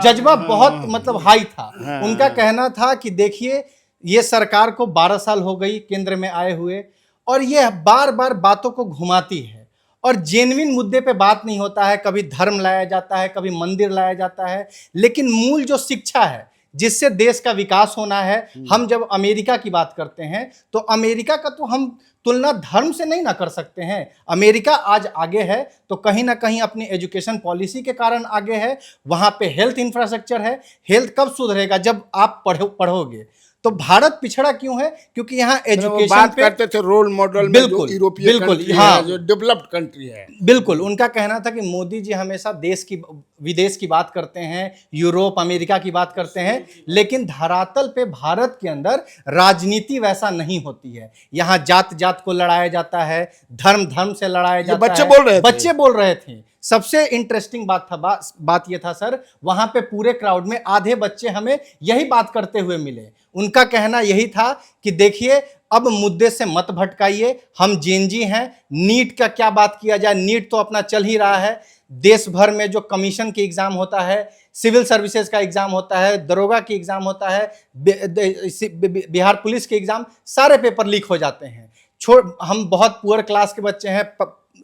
जज्बा बहुत मतलब हाई था। उनका कहना था कि देखिए ये सरकार को 12 साल हो गई केंद्र में आए हुए, और ये बार बार बातों को घुमाती है, और जेन्युइन मुद्दे पे बात नहीं होता है। कभी धर्म लाया जाता है, कभी मंदिर लाया जाता है, लेकिन मूल जो शिक्षा है जिससे देश का विकास होना है। हम जब अमेरिका की बात करते हैं तो अमेरिका का तो हम तुलना धर्म से नहीं ना कर सकते हैं। अमेरिका आज आगे है तो कहीं ना कहीं अपनी एजुकेशन पॉलिसी के कारण आगे है। वहाँ पे हेल्थ इंफ्रास्ट्रक्चर है। हेल्थ कब सुधरेगा? जब आप पढ़ोगे। तो भारत पिछड़ा क्यों है? क्योंकि यहाँ एजुकेशन बात पे करते थे रोल मॉडल में, बिल्कुल, जो यूरोपीय बिल्कुल, कंट्री हाँ। है, जो डेवलप्ड कंट्री है। बिल्कुल, उनका कहना था कि मोदी जी हमेशा विदेश की बात करते हैं, यूरोप अमेरिका की बात करते हैं, लेकिन धरातल पे भारत के अंदर राजनीति वैसा नहीं होती है। यहाँ जात जात को लड़ाया जाता है, धर्म धर्म से लड़ाया जाता बच्चे है। बोल रहे थे। बच्चे बोल रहे थे। सबसे इंटरेस्टिंग बात ये था सर, वहां पे पूरे क्राउड में आधे बच्चे हमें यही बात करते हुए मिले। उनका कहना यही था कि देखिए, अब मुद्दे से मत भटकाइए, हम जेनजी हैं। नीट का क्या बात किया जाए? नीट तो अपना चल ही रहा है। देश भर में जो कमीशन के एग्जाम होता है, सिविल सर्विसेज का एग्जाम होता है, दरोगा की एग्जाम होता है, बिहार पुलिस के एग्जाम, सारे पेपर लीक हो जाते हैं। हम बहुत पुअर क्लास के बच्चे हैं,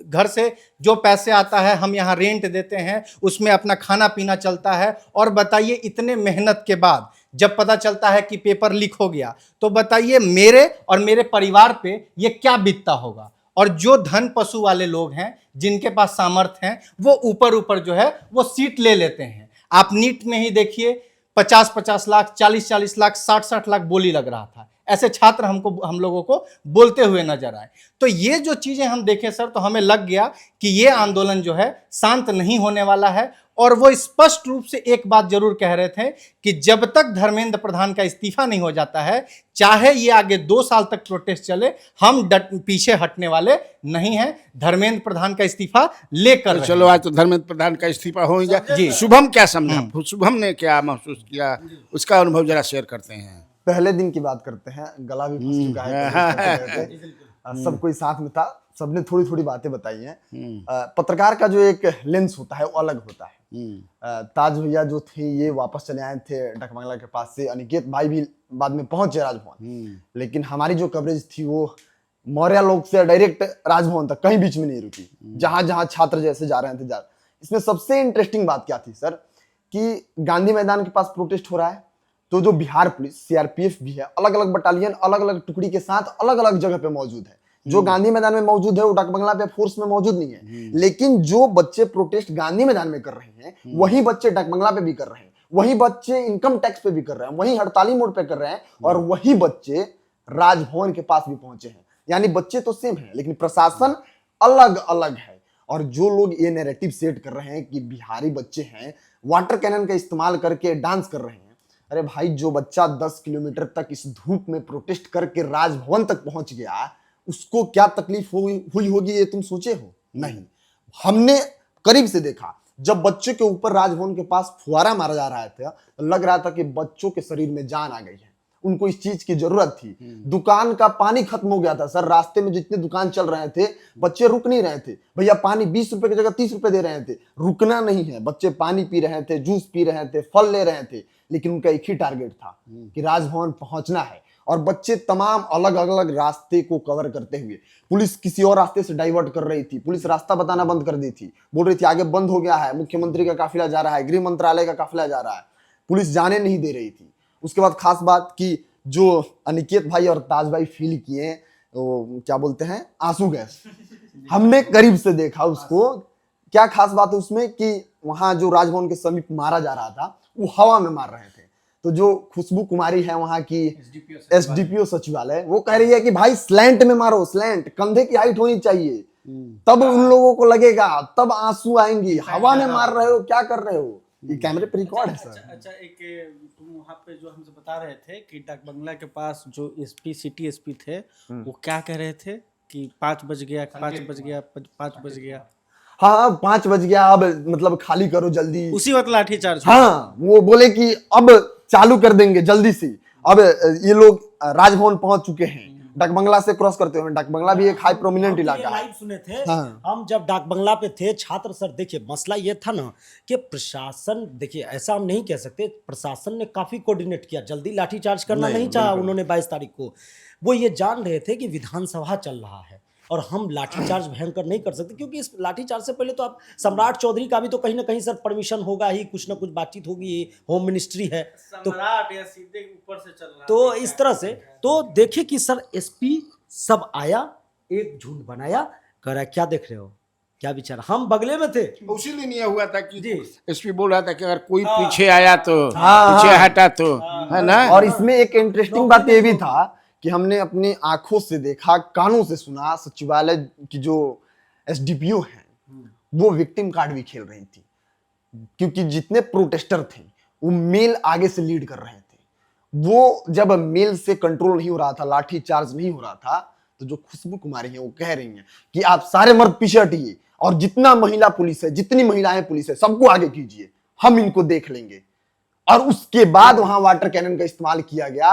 घर से जो पैसे आता है हम यहाँ रेंट देते हैं, उसमें अपना खाना पीना चलता है। और बताइए, इतने मेहनत के बाद जब पता चलता है कि पेपर लीक हो गया, तो बताइए मेरे और मेरे परिवार पे ये क्या बीतता होगा। और जो धन पशु वाले लोग हैं, जिनके पास सामर्थ्य हैं, वो ऊपर ऊपर जो है वो सीट ले लेते हैं। आप नीट में ही देखिए, 50-50 लाख, 40-40 लाख, 60-60 लाख बोली लग रहा था। ऐसे छात्र हम लोगों को बोलते हुए नजर आए। तो ये जो चीजें हम देखें सर, तो हमें लग गया कि ये आंदोलन जो है शांत नहीं होने वाला है। और वो स्पष्ट रूप से एक बात जरूर कह रहे थे कि जब तक धर्मेंद्र प्रधान का इस्तीफा नहीं हो जाता है, चाहे ये आगे 2 साल तक प्रोटेस्ट चले, हम पीछे हटने वाले नहीं हैं। धर्मेंद्र प्रधान का इस्तीफा लेकर तो चलो, आज तो धर्मेंद्र प्रधान का इस्तीफा हो ही गया जी। शुभम क्या समझा? शुभम ने क्या महसूस किया, उसका अनुभव जरा शेयर करते हैं। पहले दिन की बात करते हैं, गला भी फंस चुका है। सब कोई साथ में था, सबने थोड़ी थोड़ी बातें बताई हैं। पत्रकार का जो एक लेंस होता है वो अलग होता है। ताज भैया जो थे ये वापस चले आए थे डकबंगला के पास से। अनिकेत भाई भी बाद में पहुंचे राजभवन, लेकिन हमारी जो कवरेज थी वो मौर्य लोग से डायरेक्ट राजभवन तक, कहीं बीच में नहीं रुकी। जहां जहां छात्र जैसे जा रहे थे इसमें सबसे इंटरेस्टिंग बात क्या थी सर, कि गांधी मैदान के पास प्रोटेस्ट हो रहा है, तो जो बिहार पुलिस, सीआरपीएफ भी है, अलग अलग बटालियन, अलग अलग टुकड़ी के साथ अलग अलग जगह पे मौजूद है। जो गांधी मैदान में मौजूद है वो डकबंगला पे फोर्स में मौजूद नहीं है। लेकिन जो बच्चे प्रोटेस्ट गांधी मैदान में कर रहे हैं, वही बच्चे डकबंगला पे भी कर रहे हैं, वही बच्चे इनकम टैक्स पे भी कर रहे हैं, वही हड़ताली मोड़ पे कर रहे हैं, और वही बच्चे राजभवन के पास भी पहुंचे हैं। यानी बच्चे तो सेम है, लेकिन प्रशासन अलग अलग है। और जो लोग ये नैरेटिव सेट कर रहे हैं कि बिहारी बच्चे हैं, वाटर कैनन का इस्तेमाल करके डांस कर रहे हैं, अरे भाई, जो बच्चा 10 किलोमीटर तक इस धूप में प्रोटेस्ट करके राजभवन तक पहुंच गया, उसको क्या तकलीफ हुई होगी ये तुम सोचे हो? नहीं। हमने करीब से देखा, जब बच्चे के ऊपर राजभवन के पास फुहारा मारा जा रहा था, तो लग रहा था कि बच्चों के शरीर में जान आ गई है। उनको इस चीज की जरूरत थी। दुकान का पानी खत्म हो गया था सर। रास्ते में जितने दुकान चल रहे थे, बच्चे रुक नहीं रहे थे। भैया पानी 20 रुपए की जगह 30 रुपए दे रहे थे, रुकना नहीं है। बच्चे पानी पी रहे थे, जूस पी रहे थे, फल ले रहे थे, लेकिन उनका एक ही टारगेट था कि राजभवन पहुंचना है। और बच्चे तमाम अलग अलग रास्ते को कवर करते हुए, पुलिस किसी और रास्ते से डाइवर्ट कर रही थी, पुलिस रास्ता बताना बंद कर दी थी, बोल रही थी आगे बंद हो गया है, मुख्यमंत्री का काफिला जा रहा है, गृह मंत्रालय का काफिला जा रहा है, पुलिस जाने नहीं दे रही थी। उसके बाद खास बात की जो अनिकेत भाई और ताज भाई फील किए, वो क्या बोलते हैं, आंसू गैस। हमने करीब से देखा उसको। क्या खास बात है उसमें कि वहां जो राजभवन के समीप मारा जा रहा था, वो हवा में मार रहे थे। तो जो खुशबू कुमारी है वहां की एसडीपीओ सचिवालय, वो कह रही है कि भाई स्लैंट में मारो, स्लैंट, कंधे की हाइट होनी चाहिए, तब उन लोगों को लगेगा, तब आंसू आएंगी। हवा में मार रहे हो, क्या कर रहे हो? ये कैमरे पे रिकॉर्ड है सर। अच्छा, एक तुम वहाँ पे जो हमसे बता रहे थे कि डकबंगला के पास जो एसपी, सिटी एसपी थे, वो क्या कह रहे थे कि 5 बज गया, 5 बज गया, 5 बज गया। हाँ, 5 बज गया, अब मतलब खाली करो जल्दी, उसी वक्त लाठीचार्ज हुआ। हाँ, वो बोले कि अब चालू कर देंगे जल्दी से। अब ये लोग राजभवन पहुंच चुके हैं, डकबंगला से क्रॉस करते हुए। डकबंगला भी एक हाई प्रोमिनेंट इलाका है। लाइव सुने थे। हाँ। हम जब डाकबंगला पे थे छात्र सर, देखिए मसला ये था ना कि प्रशासन, देखिए ऐसा हम नहीं कह सकते, प्रशासन ने काफी कोऑर्डिनेट किया, जल्दी लाठीचार्ज करना नहीं चाहा उन्होंने 22 तारीख को। वो ये जान रहे थे कि विधानसभा चल रहा है, और हम लाठीचार्ज भयंकर नहीं कर सकते, क्योंकि इस लाठीचार्ज से पहले तो आप सम्राट चौधरी का भी तो कहीं ना कहीं सर परमिशन होगा ही, कुछ ना कुछ बातचीत होगी, होम मिनिस्ट्री है तो सम्राट या सीधे ऊपर से चल रहा तो इस तरह से तो देखिए कि सर एसपी सब आया, एक झुंड बनाया, कह रहा है क्या देख रहे हो, क्या विचार, हम बगले में थे। उसी दिन ये हुआ था कि जी। एसपी बोल रहा था कि अगर कोई पीछे आया तो हाँ, पीछे हाँ। हटा तो है ना। और इसमें एक इंटरेस्टिंग बात ये भी था कि हमने अपनी आंखों से देखा, कानों से सुना, सचिवालय की जो एसडीपीओ हैं वो विक्टिम कार्ड भी खेल रही थी, क्योंकि जितने प्रोटेस्टर थे वो मेल आगे से लीड कर रहे थे। वो जब मेल से कंट्रोल नहीं हो रहा था, लाठी चार्ज नहीं हो रहा था, तो जो खुशबू कुमारी है वो कह रही हैं कि आप सारे मर्द पीछे हटिए और जितना महिला पुलिस है, जितनी महिलाएं पुलिस है, सबको आगे कीजिए, हम इनको देख लेंगे। और उसके बाद वहां वाटर कैनन का इस्तेमाल किया गया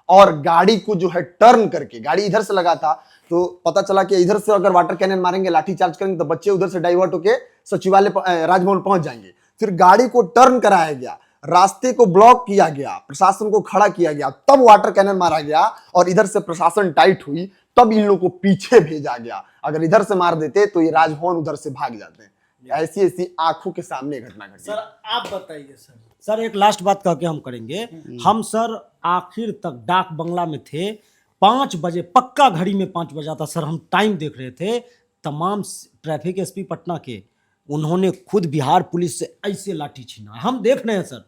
और गाड़ी को जो है टर्न करके, गाड़ी इधर से लगा था तो पता चला कि इधर से अगर वाटर कैनन मारेंगे, लाठी चार्ज करेंगे तो बच्चे उधर से डाइवर्ट होके सचिवालय राजभवन पहुंच जाएंगे। फिर गाड़ी को टर्न कराया गया, रास्ते को ब्लॉक किया गया, प्रशासन को खड़ा किया गया, तब वाटर कैनन मारा गया और इधर से प्रशासन टाइट हुई, तब इन लोगों को पीछे भेजा गया। अगर इधर से मार देते तो ये राजभवन उधर से भाग जाते हैं। ऐसी ऐसी आंखों के सामने घटना घटी। सर आप बताइए सर। सर एक लास्ट बात कह के हम करेंगे। हम सर आखिर तक डाक बंगला में थे, 5 बजे पक्का, घड़ी में 5 बजा था सर, हम टाइम देख रहे थे। तमाम ट्रैफिक एसपी पटना के उन्होंने खुद बिहार पुलिस से ऐसे लाठी छीना, हम देख रहे हैं सर,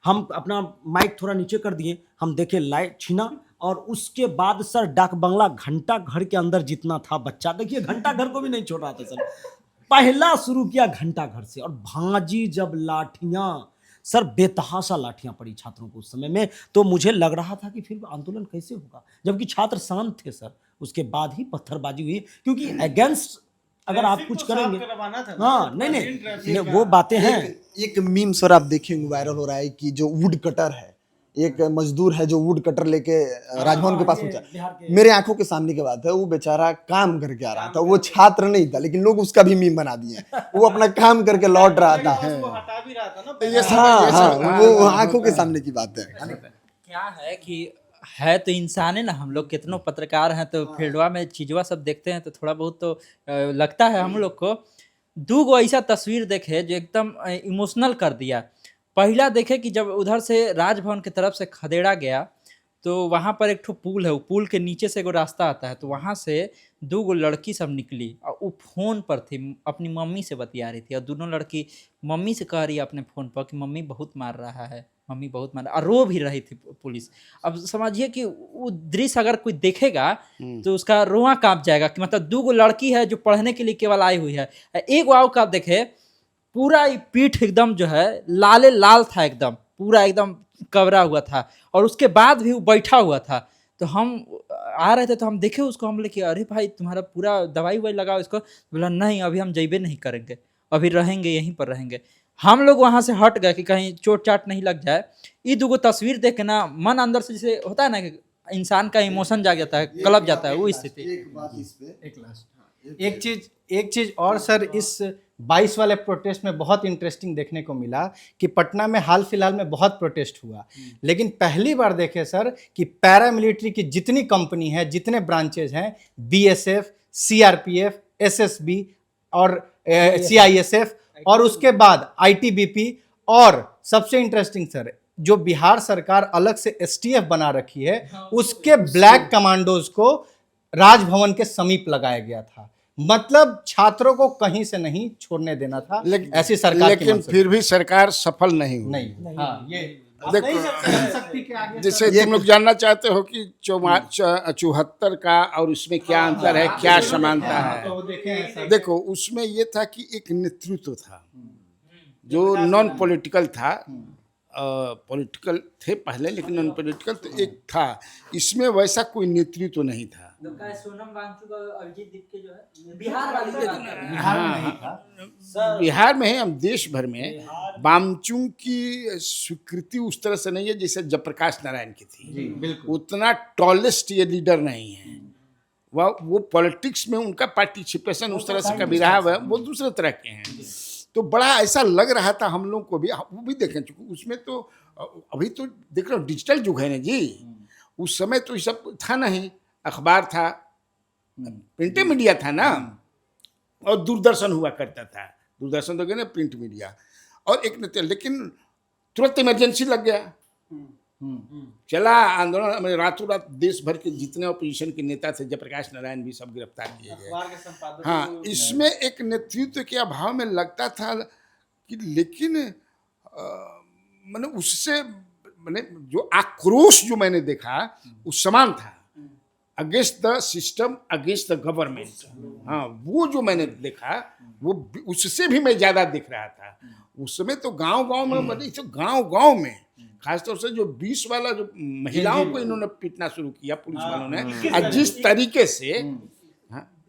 हम अपना माइक थोड़ा नीचे कर दिए, हम देखे लाइट छीना। और उसके बाद सर डाक बंगला घंटा घर के अंदर जितना था बच्चा, देखिए घंटा घर को भी नहीं छोड़ रहा था सर, पहला शुरू किया घंटा घर से। और भांजी जब लाठियां, सर बेतहाशा लाठियां पड़ी छात्रों को उस समय में, तो मुझे लग रहा था कि फिर आंदोलन कैसे होगा, जबकि छात्र शांत थे सर। उसके बाद ही पत्थरबाजी हुई, क्योंकि अगेंस्ट अगर आप कुछ करेंगे, हाँ नहीं वो बातें हैं। एक मीम सर आप देखेंगे वायरल हो रहा है कि जो वुड कटर है, एक मजदूर है जो वुड कटर लेके राजभवन के पास पहुंचा। मेरे आंखों के सामने की बात है, वो बेचारा काम करके आ रहा था, वो छात्र नहीं था, लेकिन लोग उसका भी मीम बना दिए। वो अपना काम करके लौट रहा था। हाँ, वो आंखों के सामने की बात है। क्या है कि है तो इंसान है ना, हम लोग कितनों पत्रकार हैं तो फील्डवा में चीजवा सब देखते हैं तो थोड़ा बहुत तो लगता है हम लोग को। 2 गो ऐसा तस्वीर देखे जो एकदम इमोशनल कर दिया। पहला देखे कि जब उधर से राजभवन की तरफ से खदेड़ा गया तो वहाँ पर एक ठो पुल है, वो पुल के नीचे से एगो रास्ता आता है, तो वहाँ से 2 गो लड़की सब निकली और वो फ़ोन पर थी, अपनी मम्मी से बतिया रही थी, और दोनों लड़की मम्मी से कह रही है अपने फ़ोन पर कि मम्मी बहुत मार रहा है, मम्मी बहुत मार, और रो भी रही थी पुलिस। अब समझिए कि वो दृश्य अगर कोई देखेगा तो उसका रोआ कांप जाएगा कि मतलब 2 गो लड़की है जो पढ़ने के लिए केवल आई हुई है। एक वाव का देखे, पूरा पीठ एकदम जो है लाले लाल था, एकदम पूरा एकदम कवरा हुआ था, और उसके बाद भी वो बैठा हुआ था। तो हम आ रहे थे तो हम देखे उसको, हम बोले कि अरे भाई तुम्हारा पूरा दवाई ववाई लगाओ इसको। बोला नहीं अभी हम जइबे नहीं करेंगे, अभी रहेंगे यहीं पर रहेंगे। हम लोग वहाँ से हट गए कि कहीं चोट चाट नहीं लग जाए। ये 2 गो तस्वीर देख के ना मन अंदर से जैसे होता है ना कि इंसान का इमोशन जाग जाता है, कलप जाता है, वो स्थिति। एक चीज और सर, इस 22 वाले प्रोटेस्ट में बहुत इंटरेस्टिंग देखने को मिला कि पटना में हाल फिलहाल में बहुत प्रोटेस्ट हुआ, लेकिन पहली बार देखे सर कि पैरामिलिट्री की जितनी कंपनी है, जितने ब्रांचेज हैं, बीएसएफ, सीआरपीएफ, एसएसबी और सीआईएसएफ, और उसके बाद आईटीबीपी, और सबसे इंटरेस्टिंग सर जो बिहार सरकार अलग से एसटीएफ बना रखी है, उसके ब्लैक कमांडोज को राजभवन के समीप लगाया गया था। मतलब छात्रों को कहीं से नहीं छोड़ने देना था, ऐसी सरकार की लेकिन फिर भी सरकार सफल नहीं हुई। नहीं। हाँ, ये देखो, जैसे तुम लोग जानना चाहते हो कि 74 का और उसमें क्या अंतर है, क्या समानता है। देखो उसमें ये था कि एक नेतृत्व था जो नॉन पॉलिटिकल था, पॉलिटिकल थे पहले लेकिन नॉन पॉलिटिकल तो एक था, इसमें वैसा कोई नेतृत्व नहीं था। सोनम वांगचुक और अभिजीत दीप जो है बिहार वाली बिहार में है, हम देश भर में वामचुंग की स्वीकृति उस तरह से नहीं है जैसे जयप्रकाश नारायण की थी। उतना टॉलेस्ट ये लीडर नहीं है, वो पॉलिटिक्स में उनका पार्टिसिपेशन उस तरह से कभी रहा है, वो दूसरे तरह के हैं। तो बड़ा ऐसा लग रहा था हम लोग को भी, वो भी देखें चुके उसमें। तो अभी तो देख रहे हो डिजिटल युग है ना जी, उस समय तो ये सब था नहीं, अखबार था, प्रिंट मीडिया था ना, और दूरदर्शन हुआ करता था। दूरदर्शन तो गए ना, प्रिंट मीडिया, और एक न थे, लेकिन तुरंत इमरजेंसी लग गया, चला आंदोलन में, रातों रात देश भर के जितने अपोजिशन के नेता थे, जयप्रकाश नारायण भी सब गिरफ्तार किए गए। अखबार के संपादक हाँ, इसमें एक नेतृत्व के अभाव में लगता था कि, लेकिन मैंने उससे, मैंने जो आक्रोश जो मैंने देखा वो समान था, against the system, against the government. हाँ, वो जो मैंने देखा वो उससे भी मैं ज्यादा दिख रहा था। उस समय तो गांव-गांव में, मतलब तो गांव-गांव में खासतौर से जो 20 वाला जो महिलाओं को इन्होंने पीटना शुरू किया पुलिस वालों ने, और जिस तरीके से,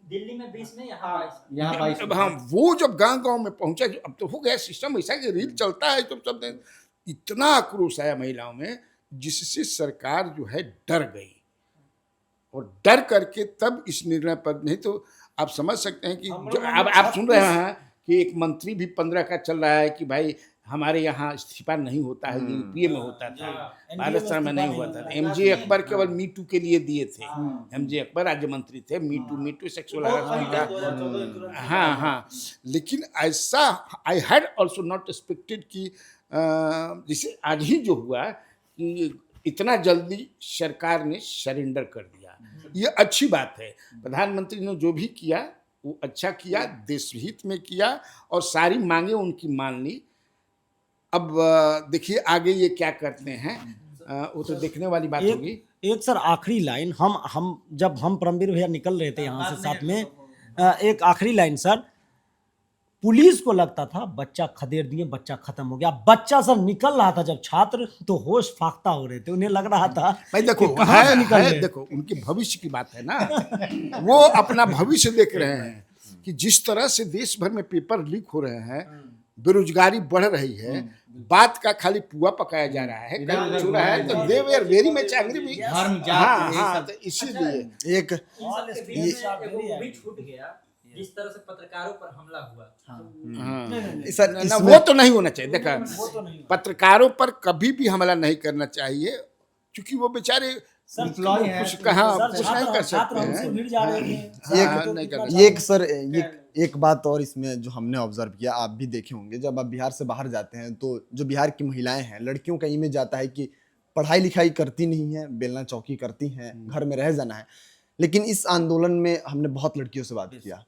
दिल्ली में 20 में, यहाँ 22 अब हाँ, वो जब गांव-गांव में पहुंचा, अब तो हो गया सिस्टम ऐसा कि रील चलता है, तो सब इतना आक्रोश आया महिलाओं में, जिससे सरकार जो है डर गई, और डर करके तब इस निर्णय पर, नहीं तो आप समझ सकते हैं कि अब आप सुन रहे हैं कि एक मंत्री भी 15 का चल रहा है कि भाई हमारे यहाँ इस्तीफा नहीं होता है, यूपीए में होता था, भारत में नहीं हुआ था। एमजे अकबर केवल मीटू के लिए दिए थे, एमजे अकबर राज्य मंत्री थे, मीटू सेक्सुअल हरासमेंट। हाँ हाँ, लेकिन ऐसा I had also not expected कि जैसे आज ही जो हुआ कि इतना जल्दी सरकार ने सरेंडर कर दिया, ये अच्छी बात है। प्रधानमंत्री ने जो भी किया वो अच्छा किया, देश हित में किया, और सारी मांगे उनकी मान ली। अब देखिए आगे ये क्या करते हैं, वो तो देखने वाली बात होगी। एक सर आखिरी लाइन, हम जब हम परमवीर भैया निकल रहे थे यहाँ से साथ में, एक आखिरी लाइन सर, पुलिस को लगता था बच्चा खदेड़ दिए, बच्चा खत्म हो गया। बच्चा सर निकल रहा था जब छात्र, तो होश फाख्ता हो रहे थे, उन्हें लग रहा था भाई देखो कि कहाँ से निकल रहे हैं। देखो उनके भविष्य की बात है ना, वो अपना भविष्य देख रहे हैं कि जिस तरह से देश भर में पेपर लीक हो रहे हैं, बेरोजगारी बढ़ रही है, बात का खाली पुआ पकाया जा रहा है, कहीं छू रहा है, तो दे वेयर वेरी मच एंग्री भी। हाँ हाँ, तो इसीलिए एक वो भी छूट गया, जिस तरह से पत्रकारों पर हमला हुआ। सर ना, इसमें वो तो नहीं होना चाहिए। देखा, पत्रकारों पर कभी भी हमला नहीं करना चाहिए, क्योंकि वो बेचारे कुछ कहाँ कुछ नहीं कर सकते हैं। भिड़ जा रहे थे। हाँ, नहीं करना। एक सर एक बात और इसमें जो हमने ऑब्जर्व किया, आप भी देखे होंगे, जब आप बिहार से बाहर जाते हैं तो जो बिहार की महिलाएं हैं, लड़कियों का इमेज आता है कि पढ़ाई लिखाई करती नहीं है, बेलना चौकी करती हैं, घर में रह जाना है। लेकिन इस आंदोलन में हमने बहुत लड़कियों से बात किया।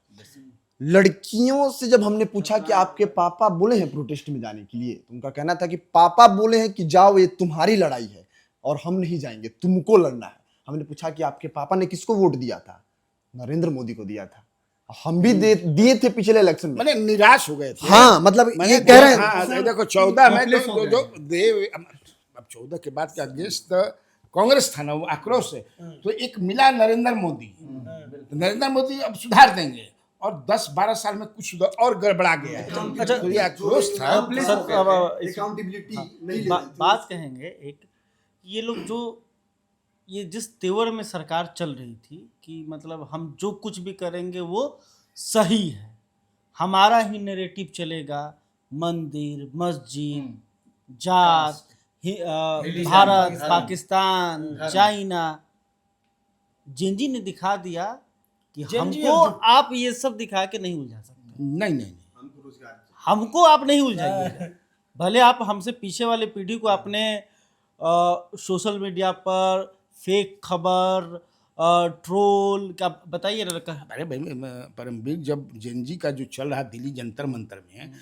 लड़कियों से जब हमने पूछा कि आपके पापा बोले हैं प्रोटेस्ट में जाने के लिए, तो उनका कहना था कि पापा बोले हैं कि जाओ, ये तुम्हारी लड़ाई है और हम नहीं जाएंगे, तुमको लड़ना है। हमने पूछा कि आपके पापा ने किसको वोट दिया था? नरेंद्र मोदी को दिया था। हम भी दिए थे पिछले इलेक्शन में। मैंने निराश हो गए थे। हाँ, मतलब मैंने ये कह रहे हैं। हाँ, देखो 14 में जो देव, अब 14 के बाद के अगेंस्ट कांग्रेस था ना, वो आक्रोश है, तो एक मिला नरेंद्र मोदी। नरेंद्र मोदी अब सुधार देंगे, और 10-12 साल में कुछ और गड़बड़ा गया है। अच्छा, तो ये आक्रोश था। सर अब अकाउंटेबिलिटी नहीं बात कहेंगे एक, ये लोग जो ये जिस तेवर में सरकार चल रही थी कि मतलब हम जो कुछ भी करेंगे वो सही है, हमारा ही नैरेटिव चलेगा, मंदिर, मस्जिद, जात, भारत, पाकिस्तान, चाइना, जेनजी ने दिखा दिया कि हमको आप ये सब दिखा के नहीं उलझा सकते। नहीं नहीं, हमको आप नहीं उलझाइए। भले आप हमसे पीछे वाले पीढ़ी को अपने सोशल मीडिया पर फेक खबर, ट्रोल क्या बताइए ना। अरे भाई परमवीर, जब जेनजी का जो चल रहा दिल्ली जंतर मंतर में,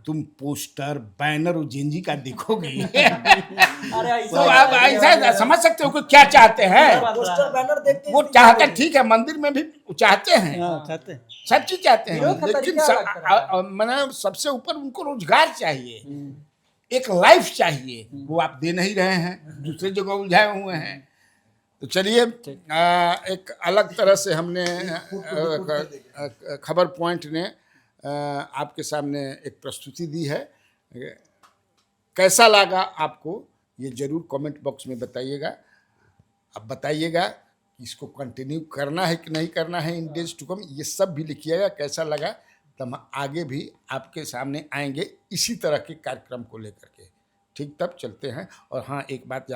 तुम पोस्टर बैनर और जेनजी का देखोगे तो आप ऐसा समझ सकते हो कि क्या चाहते हैं। पोस्टर बैनर देखते वो चाहते, ठीक है, मंदिर में भी चाहते हैं, चाहते हैं, सब चीज चाहते हैं, विरोध का लेकिन तरीका अलग तरह मतलब सबसे ऊपर उनको रोजगार चाहिए, एक लाइफ चाहिए, वो आप दे नहीं रहे हैं, दूसरी जगह उलझाए हुए हैं। तो चलिए, एक अलग तरह से हमने खबर पॉइंट ने आपके सामने एक प्रस्तुति दी है। कैसा लगा आपको, ये जरूर कमेंट बॉक्स में बताइएगा। अब बताइएगा कि इसको कंटिन्यू करना है कि नहीं करना है इन डेज टू कम, ये सब भी लिखिएगा कैसा लगा, तो हम आगे भी आपके सामने आएंगे इसी तरह के कार्यक्रम को लेकर के। ठीक, तब चलते हैं। और हाँ, एक बात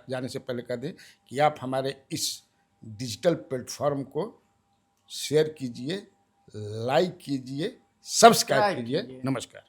जाने से पहले कह दें कि आप हमारे इस डिजिटल प्लेटफॉर्म को शेयर कीजिए, लाइक कीजिए, सब्सक्राइब कीजिए। नमस्कार।